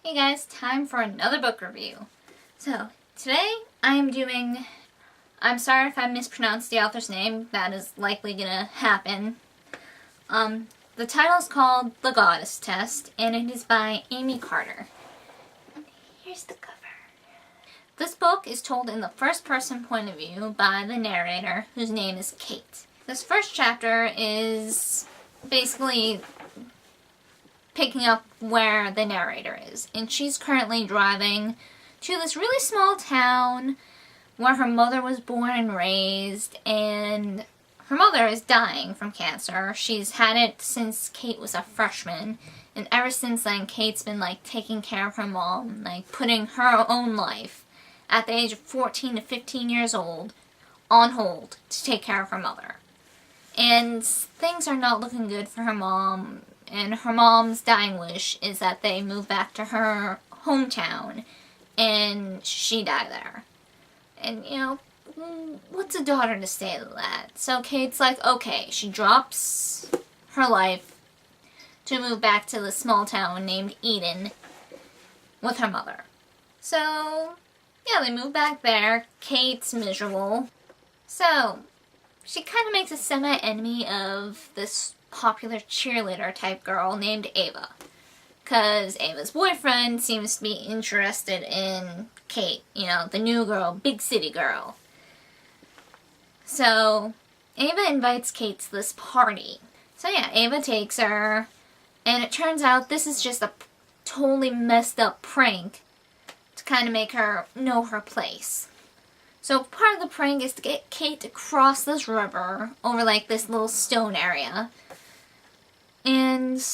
Hey guys, time for another book review. So, today I am doing, I'm sorry if I mispronounced the author's name, that is likely gonna happen. The title is called The Goddess Test, and it is by Aimee Carter. Here's the cover. This book is told in the first person point of view by the narrator, whose name is Kate. This first chapter is basically picking up where the narrator is, and she's currently driving to this really small town where her mother was born and raised, and her mother is dying from cancer. She's had it since Kate was a freshman, and ever since then Kate's been taking care of her mom, putting her own life at the age of 14 to 15 years old on hold to take care of her mother. And things are not looking good for her mom. And her mom's dying wish is that they move back to her hometown and she die there. And, what's a daughter to say to that? So Kate's like, okay, she drops her life to move back to the small town named Eden with her mother. So, yeah, they move back there. Kate's miserable. So, she kind of makes a semi-enemy of this popular cheerleader type girl named Ava, because Ava's boyfriend seems to be interested in Kate, the new girl, big city girl. So Ava invites Kate to this party. So yeah, Ava takes her, and it turns out this is just a totally messed up prank to kind of make her know her place. So part of the prank is to get Kate to cross this river over this little stone area. And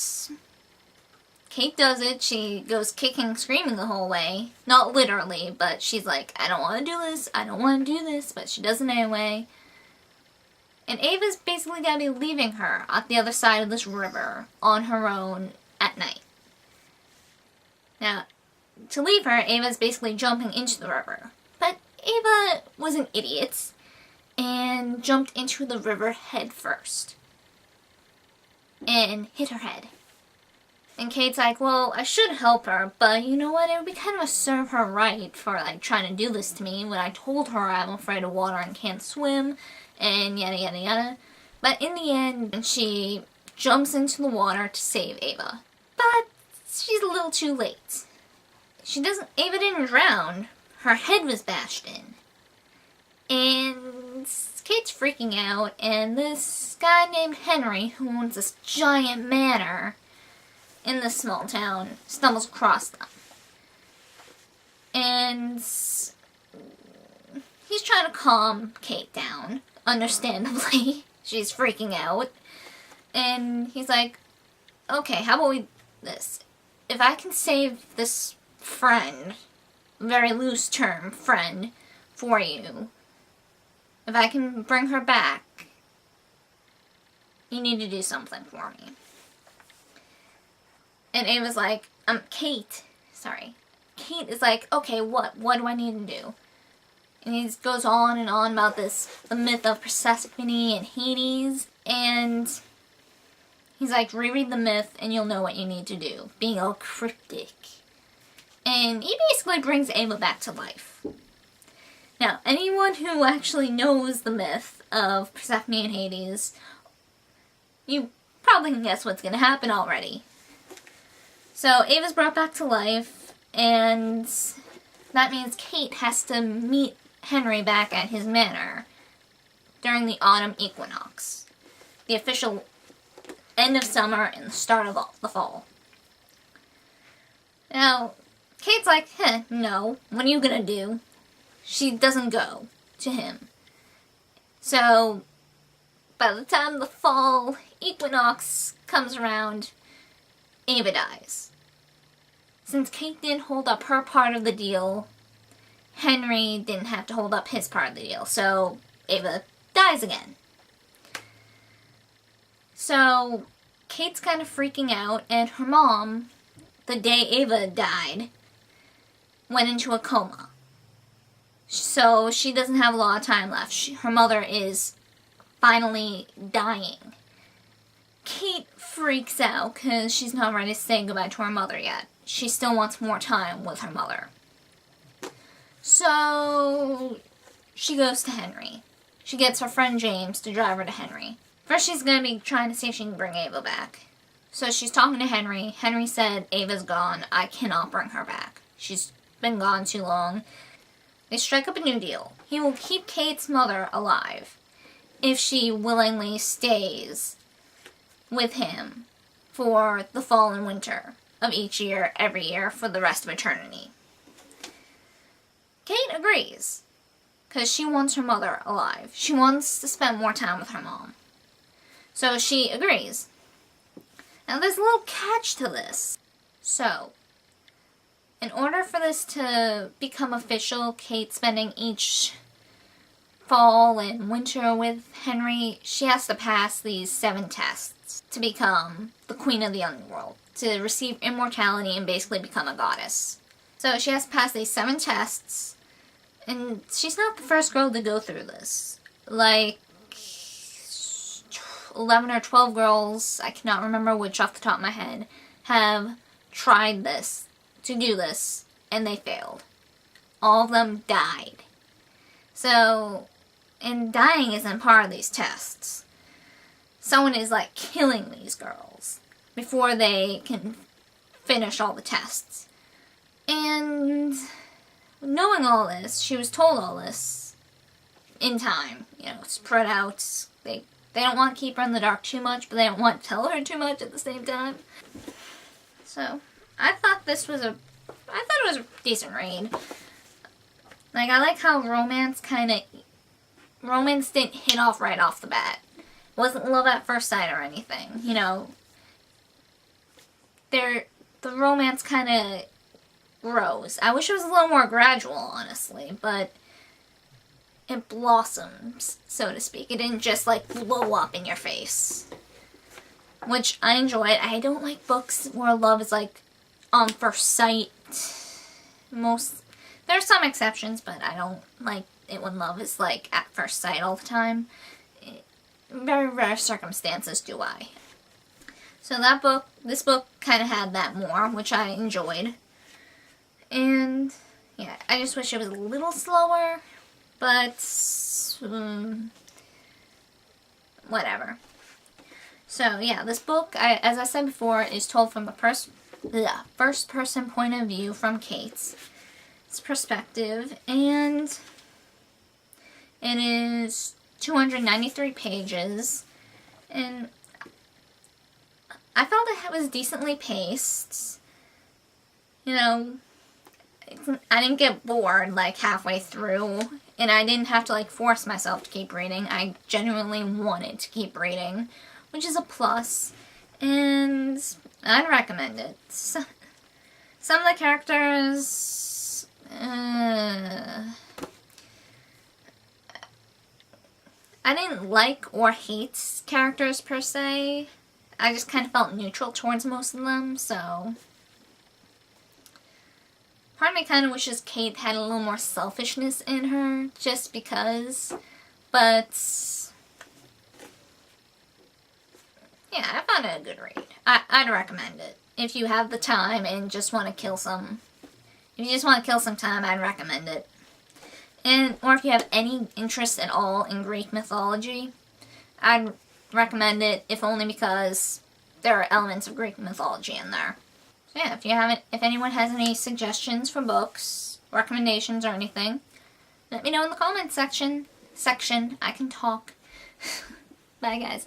Kate does it. She goes kicking, screaming the whole way. Not literally, but she's like, I don't want to do this, I don't want to do this, but she does it anyway. And Ava's basically going to be leaving her at the other side of this river on her own at night. Now, to leave her, Ava's basically jumping into the river. But Ava was an idiot and jumped into the river head first and hit her head. And Kate's like, well, I should help her, but you know what, it would be kind of a serve her right for trying to do this to me when I told her I'm afraid of water and can't swim, and yada yada yada. But in the end, she jumps into the water to save Ava. But she's a little too late. Ava didn't drown. Her head was bashed in. And Kate's freaking out, and this guy named Henry, who owns this giant manor in this small town, stumbles across them. And he's trying to calm Kate down, understandably. She's freaking out. And he's like, okay, how about this? If I can save this friend, very loose term, friend, for you, if I can bring her back, you need to do something for me. And Ava's like, Kate is like, okay, what do I need to do? And he goes on and on about the myth of Persephone and Hades, and he's like, reread the myth and you'll know what you need to do, being all cryptic. And he basically brings Ava back to life. Now, anyone who actually knows the myth of Persephone and Hades, you probably can guess what's going to happen already. So, Ava's brought back to life, and that means Kate has to meet Henry back at his manor during the autumn equinox, the official end of summer and the start of the fall. Now, Kate's like, no, what are you going to do? She doesn't go to him. So, by the time the fall equinox comes around, Ava dies. Since Kate didn't hold up her part of the deal, Henry didn't have to hold up his part of the deal, so Ava dies again. So, Kate's kind of freaking out, and her mom, the day Ava died, went into a coma. So she doesn't have a lot of time left. Her mother is finally dying. Kate freaks out because she's not ready to say goodbye to her mother yet. she still wants more time with her mother. So she goes to Henry. She gets her friend James to drive her to Henry. First she's going to be trying to see if she can bring Ava back. So she's talking to Henry. Henry said, Ava's gone. I cannot bring her back. She's been gone too long. They strike up a new deal. He will keep Kate's mother alive if she willingly stays with him for the fall and winter of each year, every year, for the rest of eternity. Kate agrees, because she wants her mother alive. She wants to spend more time with her mom. So she agrees. Now there's a little catch to this. So, in order for this to become official, Kate spending each fall and winter with Henry, she has to pass these 7 tests to become the queen of the underworld, to receive immortality and basically become a goddess. So she has to pass these 7 tests, and she's not the first girl to go through this. Like, 11 or 12 girls, I cannot remember which off the top of my head, have tried this, to do this, and they failed. All of them died. So, and dying isn't part of these tests. Someone is like killing these girls before they can finish all the tests. And knowing all this, she was told all this in time, you know, spread out. They don't want to keep her in the dark too much, but they don't want to tell her too much at the same time. So, I thought it was a decent read. Like, I like how romance didn't hit off right off the bat. It wasn't love at first sight or anything, you know. The romance kind of grows. I wish it was a little more gradual, honestly, but it blossoms, so to speak. It didn't just, like, blow up in your face. Which I enjoyed. I don't like books where love is, like, on first sight. There are some exceptions, but I don't like it when love is, like, at first sight all the time. Very rare circumstances do I. So this book kind of had that more, which I enjoyed. And, yeah, I just wish it was a little slower, but, whatever. So, yeah, this book, as I said before, is told from the first-person point of view from Kate's perspective, and it is 293 pages, and I felt it was decently paced. You know, I didn't get bored, like, halfway through, and I didn't have to, like, force myself to keep reading. I genuinely wanted to keep reading, which is a plus, and I'd recommend it. Some of the characters, I didn't like or hate characters per se. I just kind of felt neutral towards most of them, so part of me kind of wishes Kate had a little more selfishness in her, just because, but yeah, I found it a good read. I'd recommend it. If you have the time and just want to kill some time, I'd recommend it. Or if you have any interest at all in Greek mythology, I'd recommend it, if only because there are elements of Greek mythology in there. So yeah, if anyone has any suggestions for books, recommendations, or anything, let me know in the comments section. I can talk. Bye, guys.